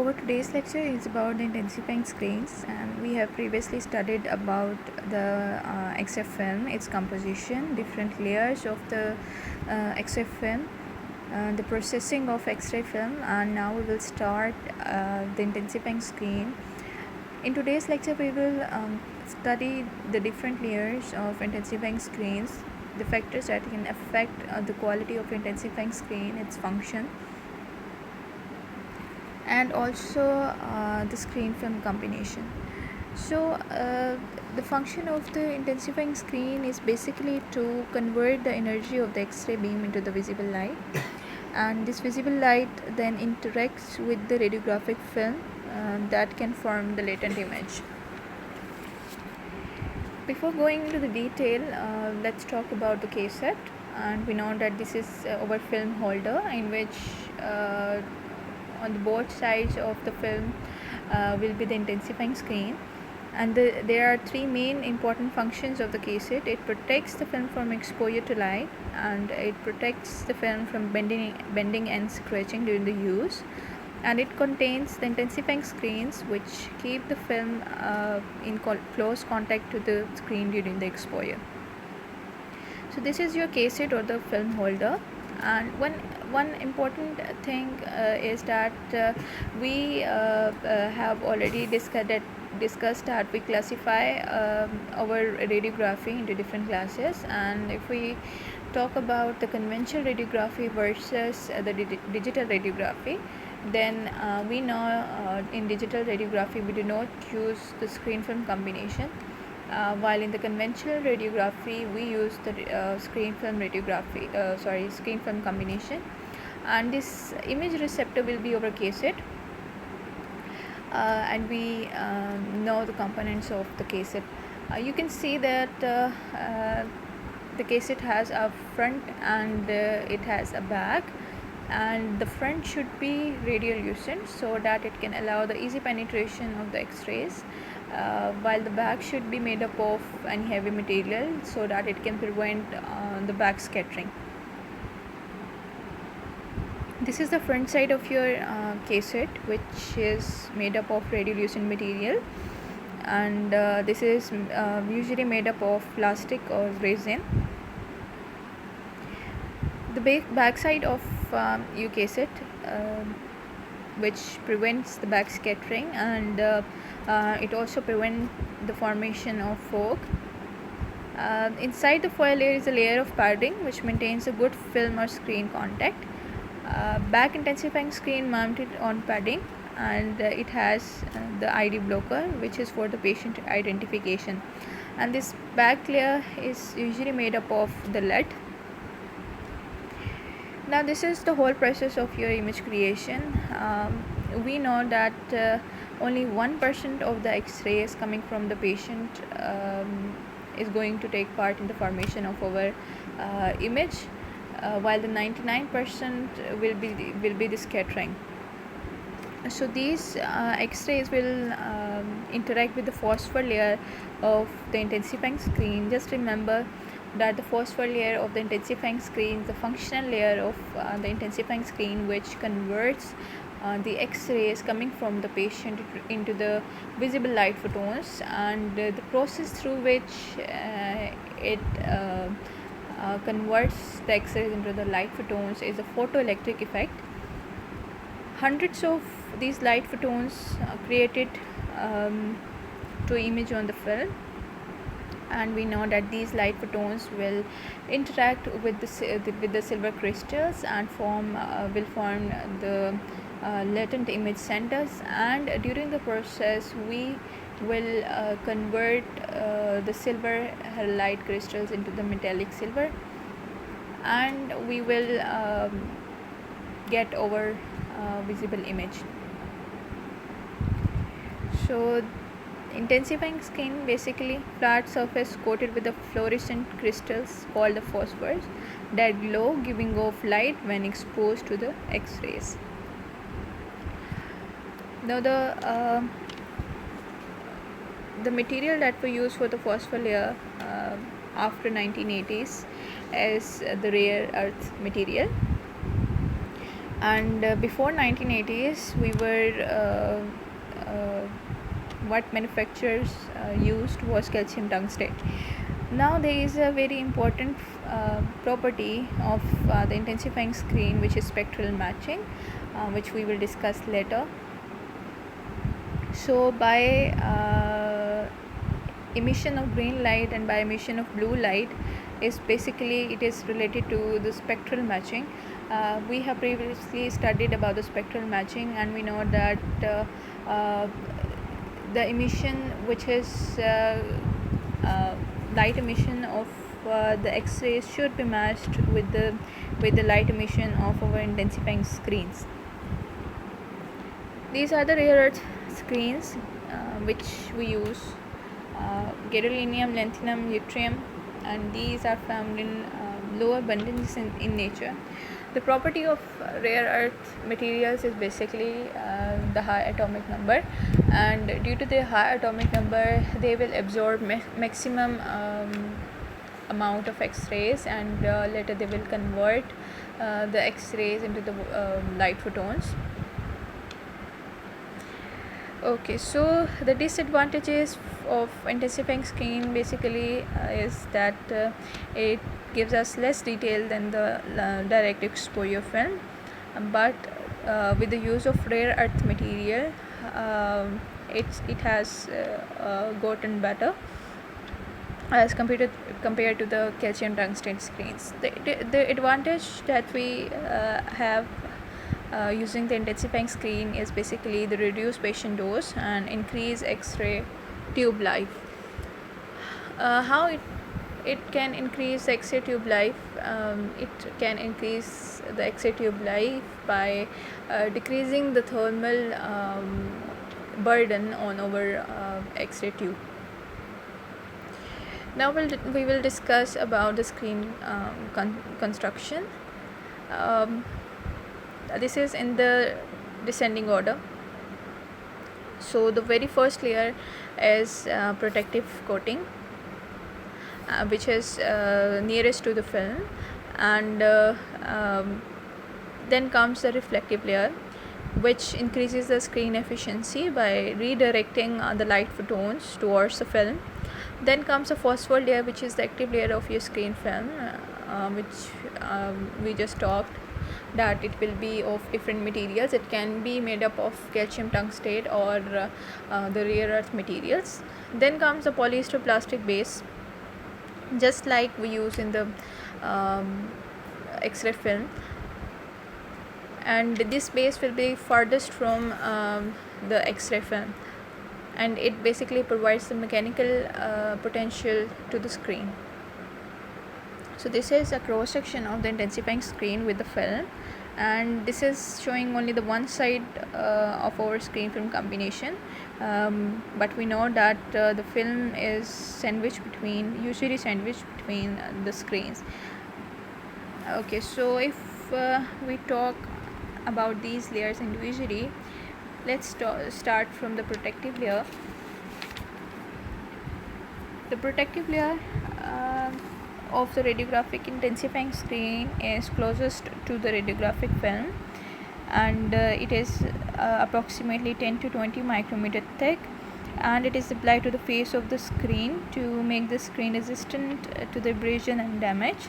Our today's lecture is about the intensifying screens, and we have previously studied about the X-ray film, its composition, different layers of the X-ray film, the processing of X-ray film, and now we will start the intensifying screen. In today's lecture, we will study the different layers of intensifying screens, the factors that can affect the quality of intensifying screen, its function, and also the screen film combination. So the function of the intensifying screen is basically to convert the energy of the X-ray beam into the visible light, and this visible light then interacts with the radiographic film that can form the latent image. Before going into the detail, let's talk about the cassette. And we know that this is our film holder, in which on the both sides of the film will be the intensifying screen, and there are three main important functions of the cassette. It protects the film from exposure to light, and it protects the film from bending and scratching during the use, and it contains the intensifying screens which keep the film in close contact to the screen during the exposure. So this is your cassette or the film holder. And one important thing is that we have already discussed that we classify our radiography into different classes. And if we talk about the conventional radiography versus the digital radiography, then we know in digital radiography we do not use the screen film combination, while in the conventional radiography we use the screen film combination, and this image receptor will be our cassette, and we know the components of the cassette. You can see that the cassette has a front and it has a back, and the front should be radiolucent so that it can allow the easy penetration of the X-rays, while the back should be made up of any heavy material so that it can prevent the back scattering. This is the front side of your cassette, which is made up of radiolucent material, and this is usually made up of plastic or resin. The back side of your cassette, which prevents the back scattering, and it also prevents the formation of fog. Inside the foil layer is a layer of padding which maintains a good film or screen contact. Back intensifying screen mounted on padding, and it has the ID blocker, which is for the patient identification, and this back layer is usually made up of the lead. Now this is the whole process of your image creation. We know that only 1% of the X-rays coming from the patient is going to take part in the formation of our image, while the 99% will be the scattering. So these X-rays will interact with the phosphor layer of the intensifying screen. Just remember that the phosphor layer of the intensifying screen is the functional layer of the intensifying screen, which converts the X-rays coming from the patient into the visible light photons, and the process through which it converts the X-rays into the light photons is a photoelectric effect. Hundreds of these light photons created to image on the film, and we know that these light photons will interact with the silver crystals and will form the latent image centers, and during the process we will convert the silver light crystals into the metallic silver, and we will get our visible image. So intensifying screen basically flat surface coated with the fluorescent crystals called the phosphors that glow, giving off light when exposed to the X-rays. Now the material that we use for the phosphor layer after 1980s is the rare earth material. And before 1980s, we were what manufacturers used was calcium tungstate. Now there is a very important property of the intensifying screen, which is spectral matching, which we will discuss later. So by emission of green light and by emission of blue light is basically, it is related to the spectral matching. We have previously studied about the spectral matching, and we know that the emission, which is light emission of the X-rays, should be matched with the light emission of our intensifying screens. These are the rare earth screens which we use: gadolinium, lanthanum, yttrium, and these are found in low abundance in nature. The property of rare earth materials is basically the high atomic number, and due to the high atomic number, they will absorb maximum amount of X-rays, and later they will convert the X-rays into the light photons. Okay, so the disadvantages of intensifying screen basically is that it gives us less detail than the direct exposure film, but with the use of rare earth material, it has gotten better as compared to the calcium tungsten screens. The advantage that we have using the intensifying screen is basically the reduced patient dose and increase X-ray tube life. How it can increase X-ray tube life? It can increase the X-ray tube life by decreasing the thermal burden on our X-ray tube. Now we will discuss about the screen construction. This is in the descending order. So the very first layer is protective coating, which is nearest to the film, and then comes the reflective layer, which increases the screen efficiency by redirecting the light photons towards the film. Then comes a phosphor layer, which is the active layer of your screen film, which we just talked that it will be of different materials. It can be made up of calcium tungstate or the rare earth materials. Then comes the polyester plastic base, just like we use in the X-ray film, and this base will be farthest from the X-ray film, and it basically provides the mechanical potential to the screen. So this is a cross section of the intensifying screen with the film, and this is showing only the one side of our screen film combination, but we know that the film is usually sandwiched between the screens. Okay, so if we talk about these layers individually, let's start from the protective layer. The protective layer of the radiographic intensifying screen is closest to the radiographic film, and it is approximately 10 to 20 micrometer thick, and it is applied to the face of the screen to make the screen resistant to the abrasion and damage.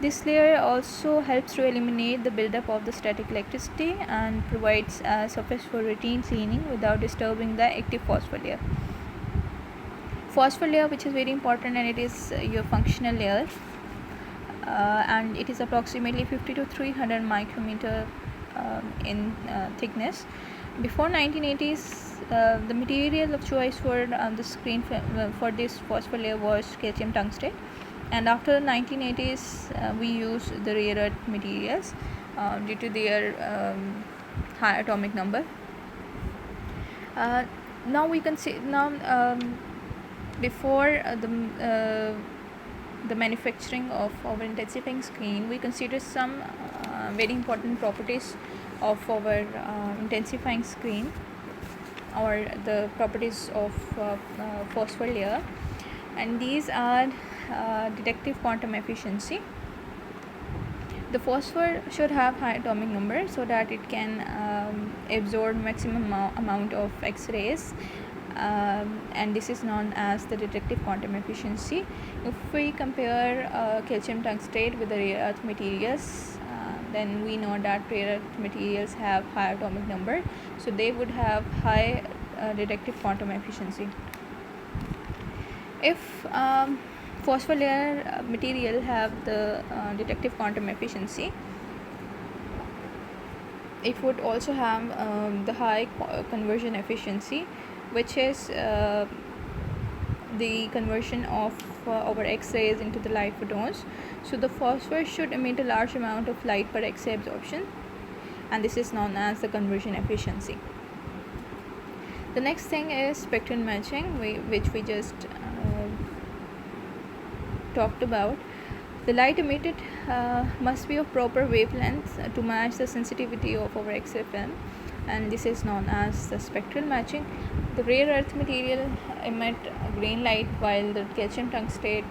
This layer also helps to eliminate the buildup of the static electricity and provides a surface for routine cleaning without disturbing the active phosphor layer. Phosphor layer, which is very important, and it is your functional layer, and it is approximately 50 to 300 micrometer in thickness. Before 1980s, the material of choice for the screen for this phosphor layer was calcium tungstate, and after 1980s we use the rare earth materials due to their high atomic number. Now we can see before the manufacturing of our intensifying screen, we consider some very important properties of our intensifying screen, or the properties of phosphor layer, and these are detective quantum efficiency. The phosphor should have high atomic number so that it can absorb maximum amount of X-rays, and this is known as the detective quantum efficiency. If we compare calcium tungstate with the rare earth materials, then we know that rare earth materials have high atomic number, so they would have high detective quantum efficiency. If phosphor layer material have the detective quantum efficiency, it would also have the high conversion efficiency, which is the conversion of our X-rays into the light photons. So the phosphor should emit a large amount of light per X-ray absorption, and this is known as the conversion efficiency. The next thing is spectral matching, which we just talked about. The light emitted must be of proper wavelength to match the sensitivity of our X-ray film, and this is known as the spectral matching. The rare earth material emit green light while the calcium tungstate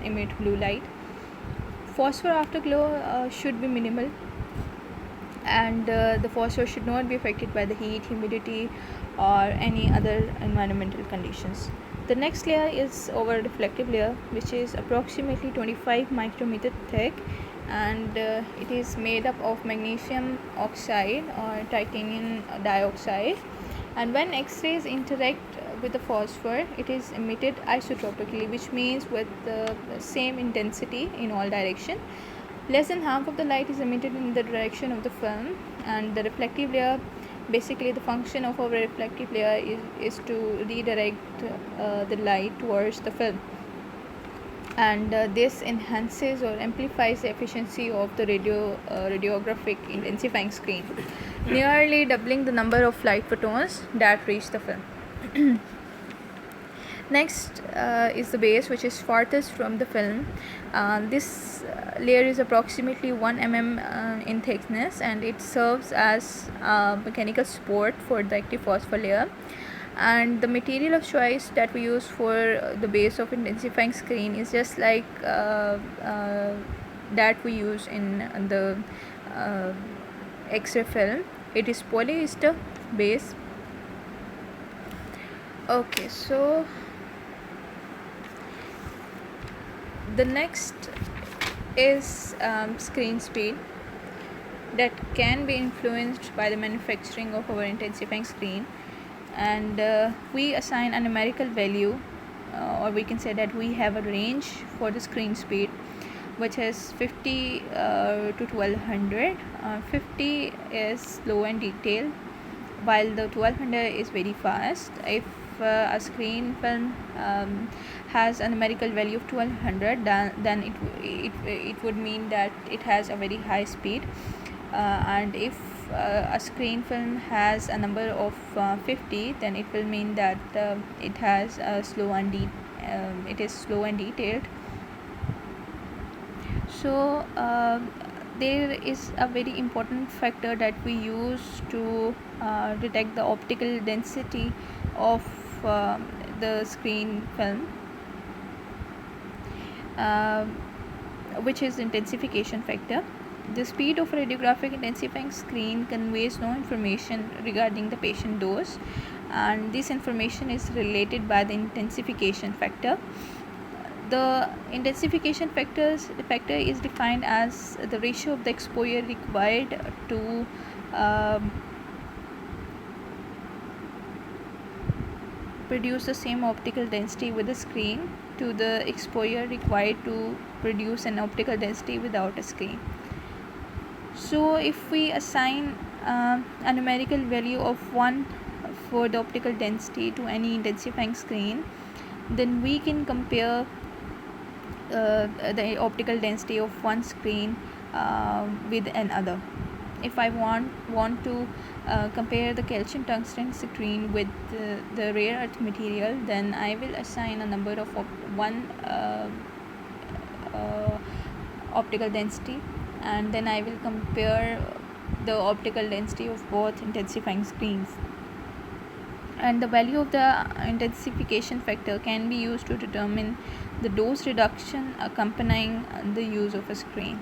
emit blue light. Phosphor afterglow should be minimal, and the phosphor should not be affected by the heat, humidity, or any other environmental conditions. The next layer is our reflective layer, which is approximately 25 micrometer thick, and it is made up of magnesium oxide or titanium dioxide. And when X-rays interact with the phosphor, it is emitted isotropically, which means with the same intensity in all direction. Less than half of the light is emitted in the direction of the film, and the reflective layer, basically the function of our reflective layer is to redirect the light towards the film, and this enhances or amplifies the efficiency of the radiographic intensifying screen, nearly doubling the number of light photons that reach the film. Next is the base, which is farthest from the film. This layer is approximately 1 mm in thickness, and it serves as mechanical support for the active phosphor layer. And the material of choice that we use for the base of intensifying screen is just like that we use in the X-ray film. It is polyester base. Okay, so the next is screen speed, that can be influenced by the manufacturing of our intensifying screen, and we assign a numerical value, or we can say that we have a range for the screen speed, which is 50 to 1200. 50 is slow and detailed, while the 1200 is very fast. If a screen film has a numerical value of 1200, then it would mean that it has a very high speed, and if a screen film has a number of 50, then it will mean that it has a slow and it is slow and detailed. So there is a very important factor that we use to detect the optical density of the screen film, which is intensification factor. The speed of radiographic intensifying screen conveys no information regarding the patient dose, and this information is related by the intensification factor. The intensification factor is defined as the ratio of the exposure required to produce the same optical density with a screen to the exposure required to produce an optical density without a screen. So if we assign a numerical value of 1 for the optical density to any intensifying screen, then we can compare the optical density of one screen with another. If I want to compare the calcium tungsten screen with the rare earth material, then I will assign a number of one optical density, and then I will compare the optical density of both intensifying screens. And the value of the intensification factor can be used to determine the dose reduction accompanying the use of a screen.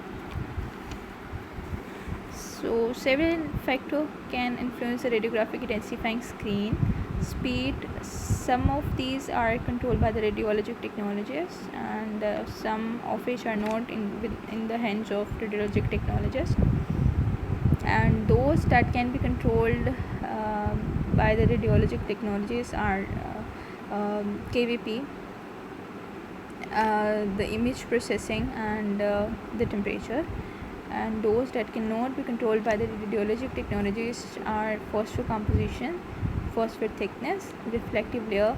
So several factors can influence the radiographic intensifying screen speed. Some of these are controlled by the radiologic technologists, and some of which are not in the hands of radiologic technologists. And those that can be controlled by the radiologic technologies are KVP, the image processing, and the temperature. And those that cannot be controlled by the radiologic technologies are phosphor composition, phosphor thickness, reflective layer,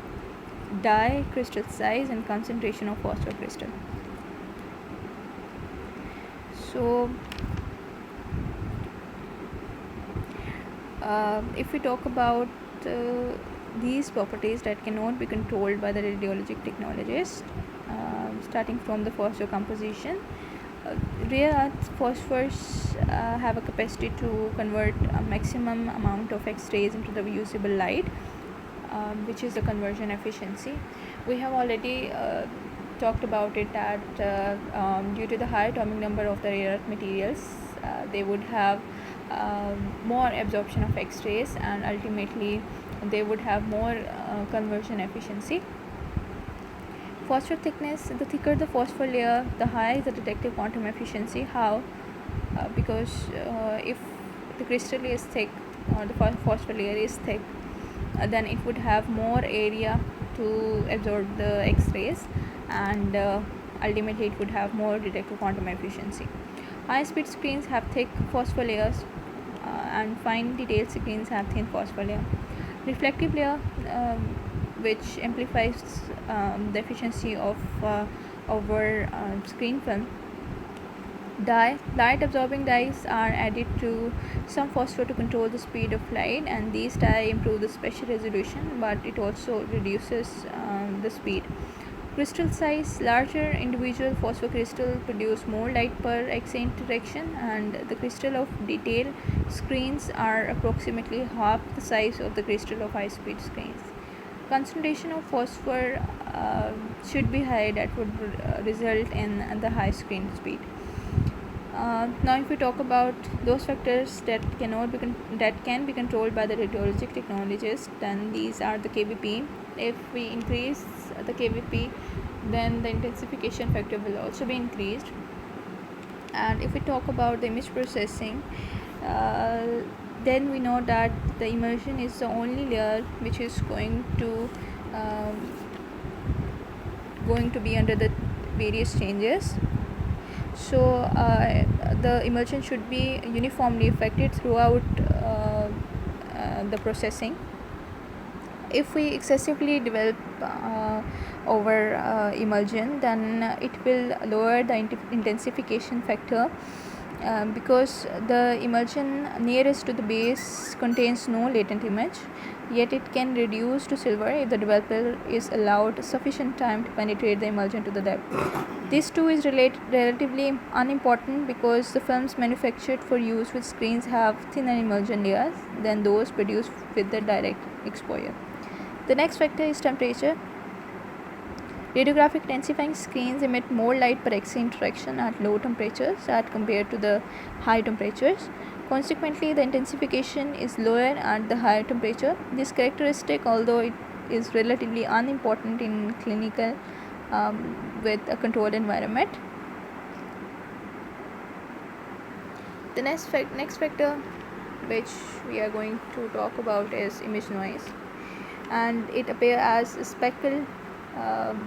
dye, crystal size, and concentration of phosphor crystal. So if we talk about these properties that cannot be controlled by the radiologic technologist, starting from the phosphor composition, rare earth phosphors have a capacity to convert a maximum amount of X-rays into the usable light, which is the conversion efficiency. We have already talked about it that due to the high atomic number of the rare earth materials, they would have more absorption of X-rays, and ultimately they would have more conversion efficiency. Phosphor thickness: the thicker the phosphor layer, the higher is the detective quantum efficiency. How? Because if the crystal is thick, or the phosphor layer is thick, then it would have more area to absorb the X-rays, and ultimately it would have more detective quantum efficiency. High speed screens have thick phosphor layers, and fine detailed screens have thin phosphor layer. Reflective layer, which amplifies the efficiency of our screen film. Dye: light absorbing dyes are added to some phosphor to control the speed of light, and these dye improve the spatial resolution, but it also reduces the speed. Crystal size: larger individual phosphor crystal produce more light per X-ray interaction, and the crystal of detail screens are approximately half the size of the crystal of high-speed screens. Concentration of phosphor should be high, that would result in the high screen speed. Now if we talk about those factors that can be controlled by the radiologic technologist, then these are the KVP. If we increase the KVP, then the intensification factor will also be increased. And if we talk about the image processing, then we know that the immersion is the only layer which is going to be under the various changes. So the immersion should be uniformly affected throughout the processing. If we excessively develop over emulsion, then it will lower the intensification factor, because the emulsion nearest to the base contains no latent image, yet it can reduce to silver if the developer is allowed sufficient time to penetrate the emulsion to the depth. This too is relatively unimportant, because the films manufactured for use with screens have thinner emulsion layers than those produced with the direct exposure. The next factor is temperature. Radiographic intensifying screens emit more light per X-ray interaction at low temperatures as compared to the high temperatures. Consequently, the intensification is lower at the higher temperature. This characteristic, although it is relatively unimportant in clinical with a controlled environment. The next factor which we are going to talk about is image noise, and it appears as a speckled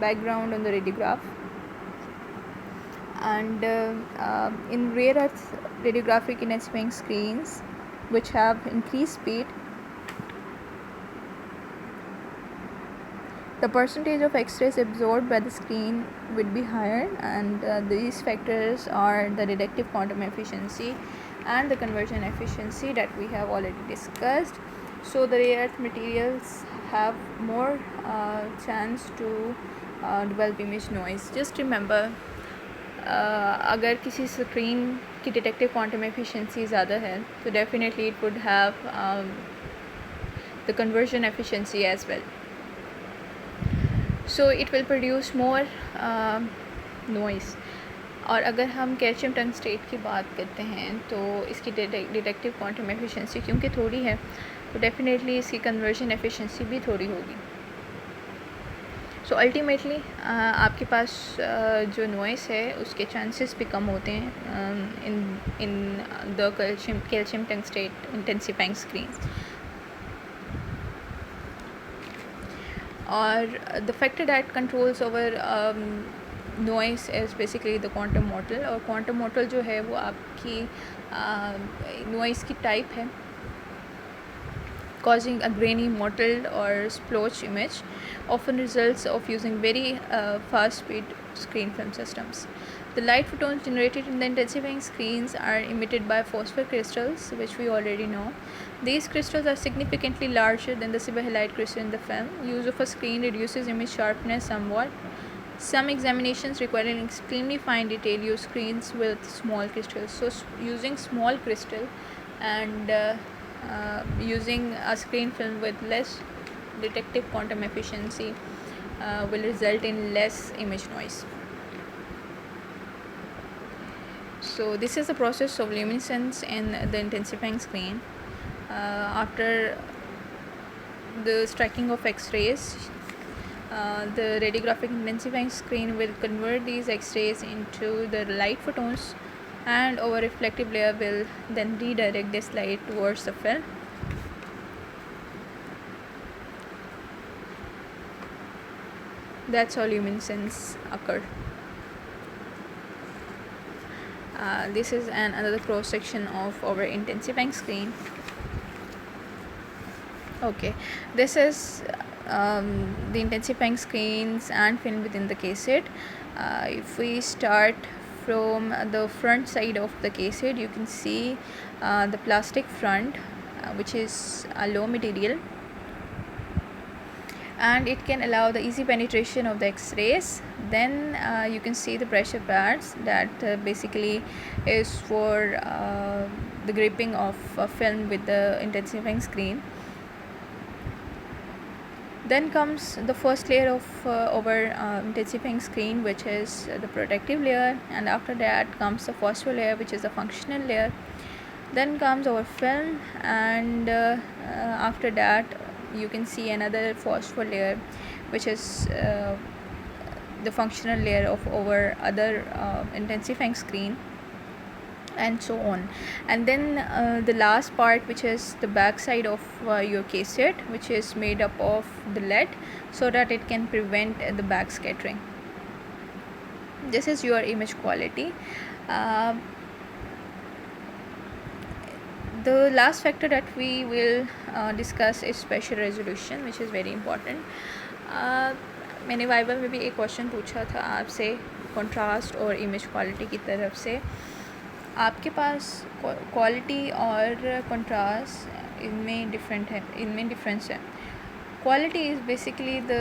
background on the radiograph. And in rare earth radiographic intensifying screens which have increased speed, the percentage of X-rays absorbed by the screen would be higher, and these factors are the detective quantum efficiency and the conversion efficiency that we have already discussed. So the rare earth materials have more chance to develop image noise. Just remember, अगर किसी screen की detective quantum efficiency ज़्यादा है, तो definitely it would have the conversion efficiency as well. So it will produce more noise. और अगर हम calcium tungstate की बात करते हैं तो इसकी डिटेक्टिव क्वांटम एफिशिएंसी क्योंकि थोड़ी है तो डेफिनेटली इसकी कन्वर्जन एफिशिएंसी भी थोड़ी होगी। सो अल्टीमेटली आपके पास जो नॉइस है उसके चांसेस भी कम होते हैं in the calcium tungstate intensifying screen. और the factor that controls over noise is basically the quantum model. और क्वांटम मॉडल जो है वो आपकी नॉइस की टाइप है, causing a grainy, mottled or splotch image, often results of using very fast speed screen film systems. The light photons generated in the intensifying screens are emitted by phosphor crystals, which we already know. These crystals are significantly larger than the silver halide crystal in the film. Use of a screen reduces image sharpness somewhat. Some examinations requiring extremely fine detail use screens with small crystals. So using small crystal and using a screen film with less detective quantum efficiency will result in less image noise. So this is the process of luminescence in the intensifying screen. After the striking of X-rays, the radiographic intensifying screen will convert these X-rays into the light photons, and our reflective layer will then redirect this light towards the film. That's how luminescence occur. This is another cross section of our intensifying screen. Okay, this is the intensifying screens and film within the cassette. If we start from the front side of the cassette, you can see the plastic front, which is a low material, and it can allow the easy penetration of the X-rays. Then you can see the pressure pads that basically is for the gripping of film with the intensifying screen. Then comes the first layer of our intensifying screen, which is the protective layer, and after that comes the phosphor layer, which is the functional layer. Then comes our film, and after that you can see another phosphor layer, which is the functional layer of our other intensifying screen, and so on. And then the last part, which is the back side of your cassette, which is made up of the lead, so that it can prevent the back scattering. This is your image quality. The last factor that we will discuss is spatial resolution, which is very important. मैंने viva में भी एक question पूछा था आपसे contrast और image quality की तरफ से। आपके पास क्वालिटी और कंट्रास्ट इनमें डिफरेंस है। Quality is basically the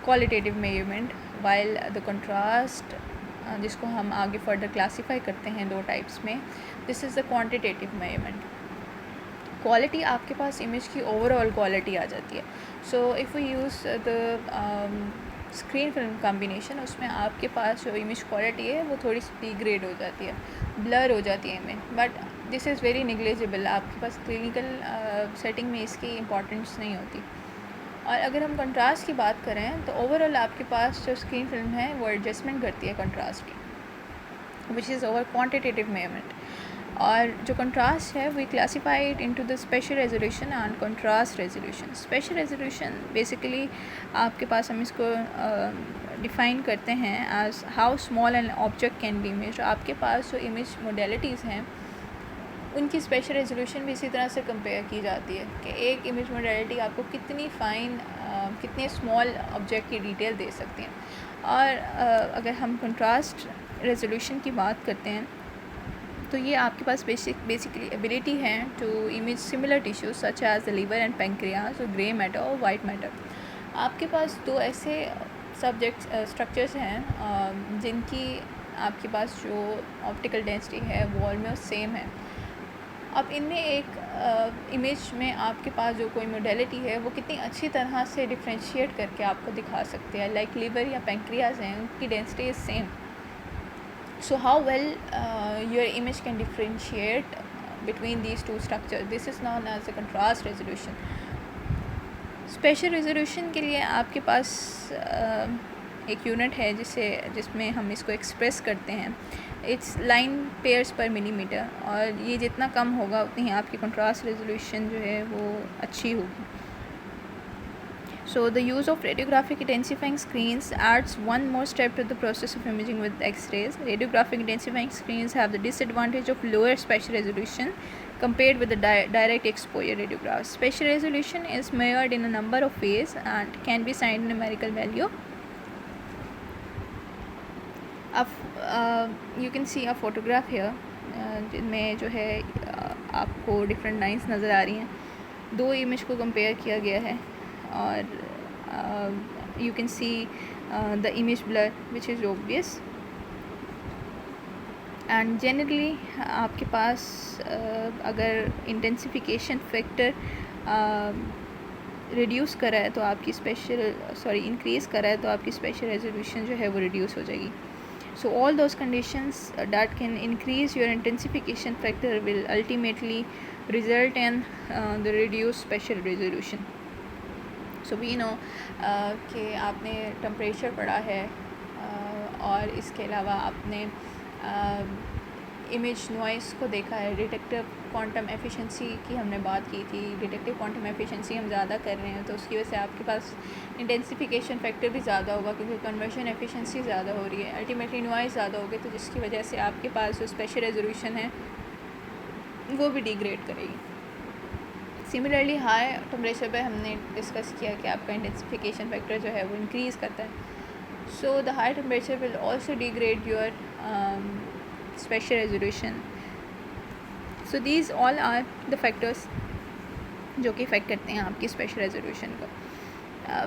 qualitative measurement, while the contrast, जिसको हम आगे फर्दर क्लासीफाई करते हैं दो टाइप्स में, this is the quantitative measurement. Quality आपके पास इमेज की ओवरऑल क्वालिटी आ जाती है। So if we use the screen film combination, उसमें आपके पास जो इमेज क्वालिटी है वो थोड़ी सी डिग्रेड हो जाती है, ब्लर हो जाती है image, but this is very negligible. आपके पास क्लिनिकल सेटिंग में इसकी इम्पोर्टेंस नहीं होती। और अगर हम कंट्रास्ट की बात करें तो ओवरऑल आपके पास जो स्क्रीन फिल्म है वो एडजस्टमेंट करती है कंट्रास्ट की, which is over quantitative measurement. और जो कंट्रास्ट है we classified into the special resolution and contrast resolution. Special resolution basically आपके पास, हम इसको डिफ़ाइन करते हैं as how small an object can be image. आपके पास जो इमेज मोडेलिटीज़ हैं उनकी स्पेशल रेजोल्यूशन भी इसी तरह से कंपेयर की जाती है कि एक इमेज मोडेलिटी आपको कितनी फ़ाइन, कितने स्मॉल ऑब्जेक्ट की डिटेल दे सकती हैं। और अगर हम कंट्रास्ट रेजोल्यूशन की बात करते हैं तो ये आपके पास बेसिकली एबिलिटी है to image similar tissues such as the liver and pancreas और ग्रे मैटर और वाइट मैटर। आपके पास दो ऐसे सब्जेक्ट स्ट्रक्चर्स हैं जिनकी आपके पास जो ऑप्टिकल डेंसिटी है वो ऑलमोस्ट सेम है। अब इनमें एक इमेज में आपके पास जो कोई मॉडलिटी है वो कितनी अच्छी तरह से डिफ्रेंशिएट करके आपको दिखा सकते हैं। लाइक लीवर या पैंक्रियाज हैं, उनकी density is same, So how well your image can differentiate between these two structures, this is known as a contrast resolution. Special resolution के लिए आपके पास एक यूनिट है जिसमें हम इसको एक्सप्रेस करते हैं, इट्स लाइन पेयर्स पर मिलीमीटर, और ये जितना कम होगा उतनी ही आपकी कंट्रास्ट रेजोल्यूशन जो है वो अच्छी होगी. So the use of radiographic intensifying screens adds one more step to the process of imaging with X-rays. Radiographic intensifying screens have the disadvantage of lower spatial resolution compared with the direct exposure radiographs. Spatial resolution is measured in a number of ways and can be assigned a numerical value. You can see a photograph here जिनमें जो है आपको different lines नज़र आ रही हैं. दो image को compare किया गया है और you can see the image blur which is obvious. And generally आपके पास अगर इंटेंसिफिकेशन फैक्टर रिड्यूस करा है तो आपकी इंक्रीज़ करा है तो आपकी स्पेशल रेजोल्यूशन जो है वो रिड्यूस हो जाएगी. So all those conditions that can increase your intensification factor will ultimately result in the reduce special resolution. So we know कि आपने टेम्परेचर पढ़ा है और इसके अलावा आपने इमेज नॉइस को देखा है. डिटेक्टिव क्वांटम एफिशिएंसी की हमने बात की थी. डिटेक्टिव क्वांटम एफिशिएंसी हम ज़्यादा कर रहे हैं तो उसकी वजह से आपके पास इंटेंसिफिकेशन फैक्टर भी ज़्यादा होगा क्योंकि कन्वर्जन एफिशिएंसी ज़्यादा हो रही है. अल्टीमेटली नॉइस ज़्यादा होगी तो जिसकी वजह से आपके पास जो स्पेशल रेजोल्यूशन है वो भी डिग्रेड करेगी. सिमिलरली हाई टेम्परेचर पे हमने डिस्कस किया कि आपका इंटेंसिफिकेशन फैक्टर जो है वो इंक्रीज़ करता है. So the high temperature will also degrade your special resolution. So these all are the factors जो कि इफ़ेक्ट करते हैं आपकी स्पेशल रेजोल्यूशन को.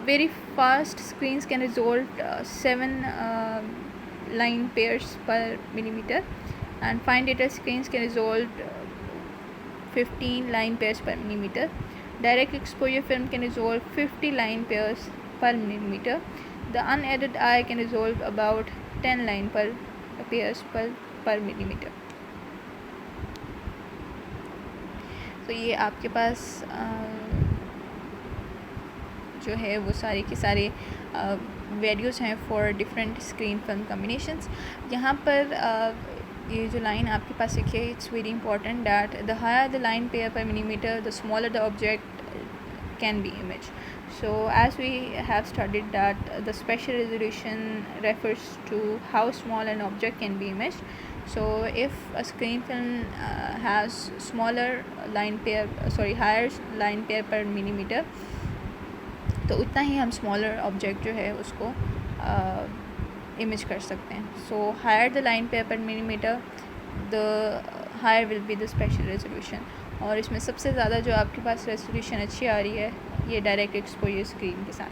Very fast screens can resolve 7 line pairs per millimeter and fine detail screens can resolve 15 line pairs per millimeter. Direct exposure film can resolve 50 line pairs per millimeter. The unaided eye can resolve about 10 line pairs per millimeter. तो ये आपके पास जो है वो सारे के सारे वैल्यूज़ हैं for different screen film combinations. यहाँ पर ये जो लाइन आपके पास लिखी है, it's very important that the higher the line pair per millimetre the smaller the object can be image. So as we have studied that the spatial resolution refers to how small an object can be imaged. So if a screen film has higher line pair per millimeter, तो उतना ही हम smaller object जो है उसको image कर सकते हैं. So higher the line pair per millimetre the higher will be the special resolution. और इसमें सबसे ज़्यादा जो आपके पास रेजोल्यूशन अच्छी आ रही है ये डायरेक्ट एक्सपोजर स्क्रीन के साथ.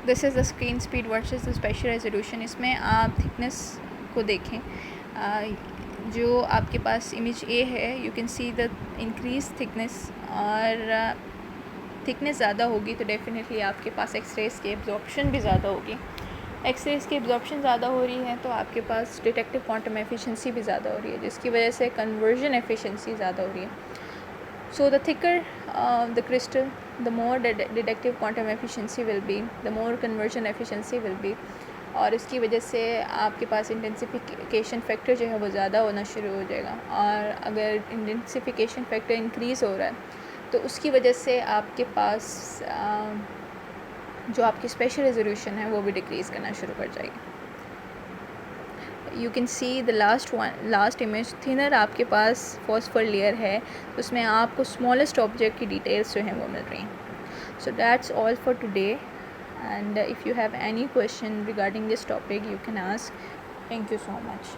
This is the screen speed versus the special resolution. इसमें आप थिकनेस को देखें. जो आपके पास इमेज ए है you can see the increase thickness, और थिकनेस ज़्यादा होगी तो डेफिनेटली आपके पास एक्सरेज की एब्जॉर्प्शन भी ज़्यादा होगी. एक्सरेज की एब्जॉर्प्शन ज़्यादा हो रही है तो आपके पास डिटेक्टिव क्वांटम एफिशिएंसी भी ज़्यादा हो रही है जिसकी वजह से कन्वर्जन एफिशिएंसी ज़्यादा हो रही है. So the thicker the crystal the more detective quantum efficiency will be, the more conversion efficiency will be. और इसकी वजह से आपके पास इंटेंसिफिकेशन फैक्टर जो है वो ज़्यादा होना शुरू हो जाएगा. और अगर इंटेंसिफिकेशन फैक्टर इंक्रीज़ हो रहा है तो उसकी वजह से आपके पास जो आपकी स्पेशल रेजोल्यूशन है वो भी डिक्रीज़ करना शुरू कर जाएगी. You can see the last image thinner आपके पास फॉस्फर लेयर है, उसमें आपको स्मॉलेस्ट ऑब्जेक्ट की डिटेल्स जो हैं वो मिल रही हैं. So that's all for today. And if you have any question regarding this topic you can ask. Thank you so much.